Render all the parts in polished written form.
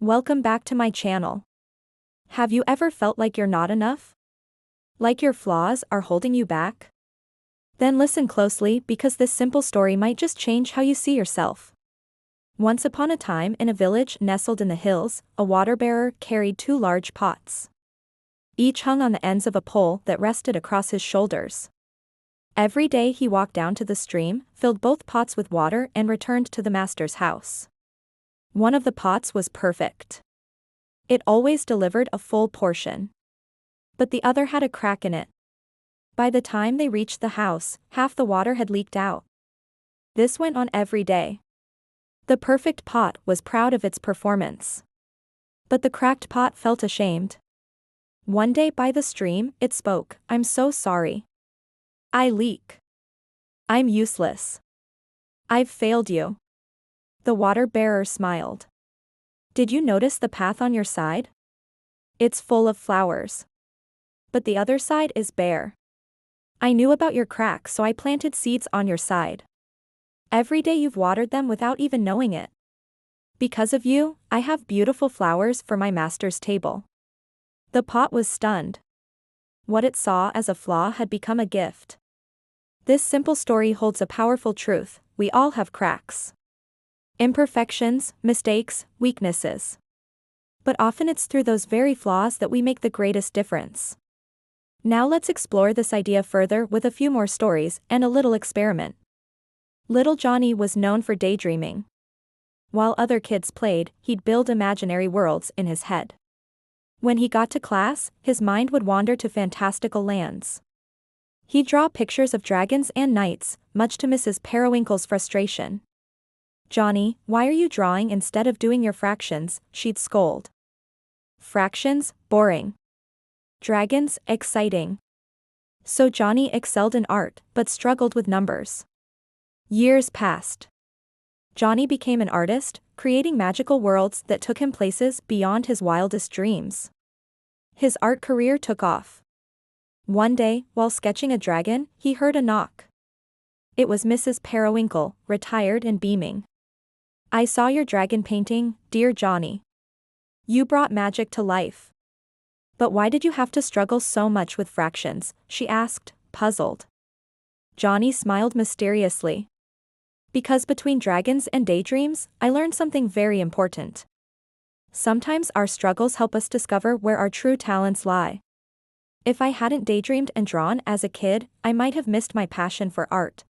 Welcome back to my channel. Have you ever felt like you're not enough? Like your flaws are holding you back? Then listen closely because this simple story might just change how you see yourself. Once upon a time in a village nestled in the hills, a water bearer carried two large pots. Each hung on the ends of a pole that rested across his shoulders. Every day he walked down to the stream, filled both pots with water and returned to the master's house. One of the pots was perfect. It always delivered a full portion. But the other had a crack in it. By the time they reached the house, half the water had leaked out. This went on every day. The perfect pot was proud of its performance. But the cracked pot felt ashamed. One day by the stream, it spoke, "I'm so sorry. I leak. I'm useless. I've failed you." The water bearer smiled. "Did you notice the path on your side? It's full of flowers. But the other side is bare. I knew about your crack, so I planted seeds on your side. Every day you've watered them without even knowing it. Because of you, I have beautiful flowers for my master's table." The pot was stunned. What it saw as a flaw had become a gift. This simple story holds a powerful truth: we all have cracks. Imperfections, mistakes, weaknesses. But often it's through those very flaws that we make the greatest difference. Now let's explore this idea further with a few more stories and a little experiment. Little Johnny was known for daydreaming. While other kids played, he'd build imaginary worlds in his head. When he got to class, his mind would wander to fantastical lands. He'd draw pictures of dragons and knights, much to Mrs. Periwinkle's frustration. "Johnny, why are you drawing instead of doing your fractions?" she'd scold. Fractions, boring. Dragons, exciting. So Johnny excelled in art, but struggled with numbers. Years passed. Johnny became an artist, creating magical worlds that took him places beyond his wildest dreams. His art career took off. One day, while sketching a dragon, he heard a knock. It was Mrs. Periwinkle, retired and beaming. "I saw your dragon painting, dear Johnny. You brought magic to life. But why did you have to struggle so much with fractions?" she asked, puzzled. Johnny smiled mysteriously. "Because between dragons and daydreams, I learned something very important. Sometimes our struggles help us discover where our true talents lie. If I hadn't daydreamed and drawn as a kid, I might have missed my passion for art.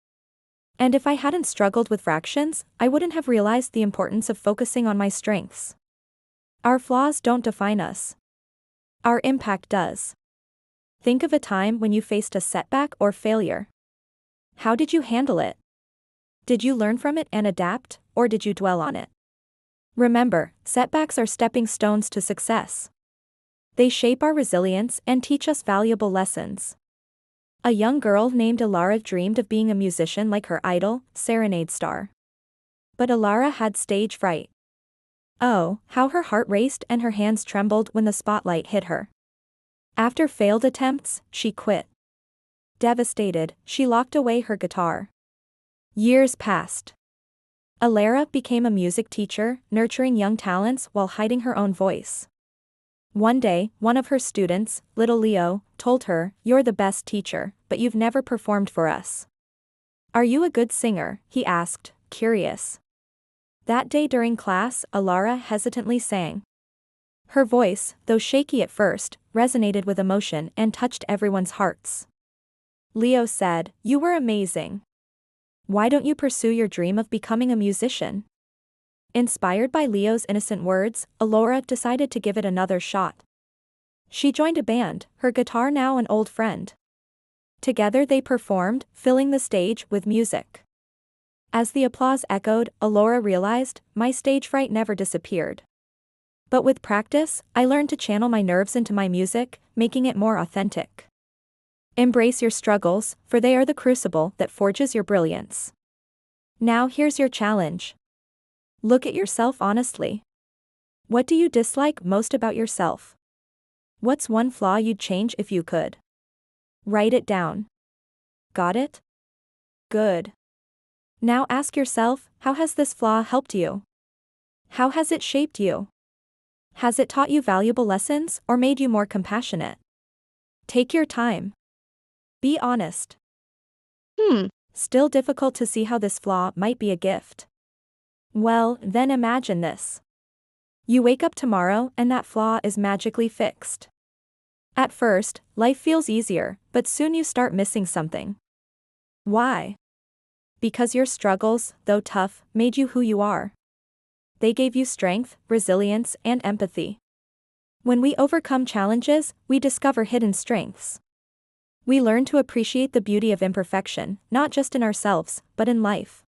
And if I hadn't struggled with fractions, I wouldn't have realized the importance of focusing on my strengths. Our flaws don't define us. Our impact does." Think of a time when you faced a setback or failure. How did you handle it? Did you learn from it and adapt, or did you dwell on it? Remember, setbacks are stepping stones to success. They shape our resilience and teach us valuable lessons. A young girl named Alara dreamed of being a musician like her idol, Serenade Star. But Alara had stage fright. Oh, how her heart raced and her hands trembled when the spotlight hit her. After failed attempts, she quit. Devastated, she locked away her guitar. Years passed. Alara became a music teacher, nurturing young talents while hiding her own voice. One day, one of her students, little Leo, told her, "You're the best teacher, but you've never performed for us." "Are you a good singer?" he asked, curious. That day during class, Alara hesitantly sang. Her voice, though shaky at first, resonated with emotion and touched everyone's hearts. Leo said, "You were amazing. Why don't you pursue your dream of becoming a musician?" Inspired by Leo's innocent words, Alara decided to give it another shot. She joined a band, her guitar now an old friend. Together they performed, filling the stage with music. As the applause echoed, Alara realized, "My stage fright never disappeared. But with practice, I learned to channel my nerves into my music, making it more authentic." Embrace your struggles, for they are the crucible that forges your brilliance. Now here's your challenge. Look at yourself honestly. What do you dislike most about yourself? What's one flaw you'd change if you could? Write it down. Got it? Good. Now ask yourself, how has this flaw helped you? How has it shaped you? Has it taught you valuable lessons or made you more compassionate? Take your time. Be honest. Still difficult to see how this flaw might be a gift? Well, then imagine this. You wake up tomorrow and that flaw is magically fixed. At first, life feels easier, but soon you start missing something. Why? Because your struggles, though tough, made you who you are. They gave you strength, resilience, and empathy. When we overcome challenges, we discover hidden strengths. We learn to appreciate the beauty of imperfection, not just in ourselves, but in life.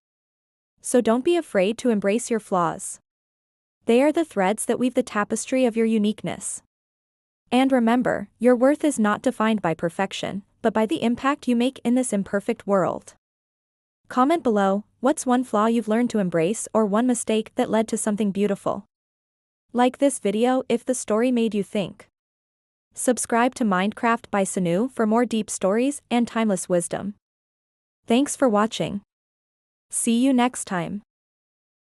So don't be afraid to embrace your flaws. They are the threads that weave the tapestry of your uniqueness. And remember, your worth is not defined by perfection, but by the impact you make in this imperfect world. Comment below, what's one flaw you've learned to embrace or one mistake that led to something beautiful? Like this video if the story made you think. Subscribe to MindCraft by Sanu for more deep stories and timeless wisdom. Thanks for watching. See you next time.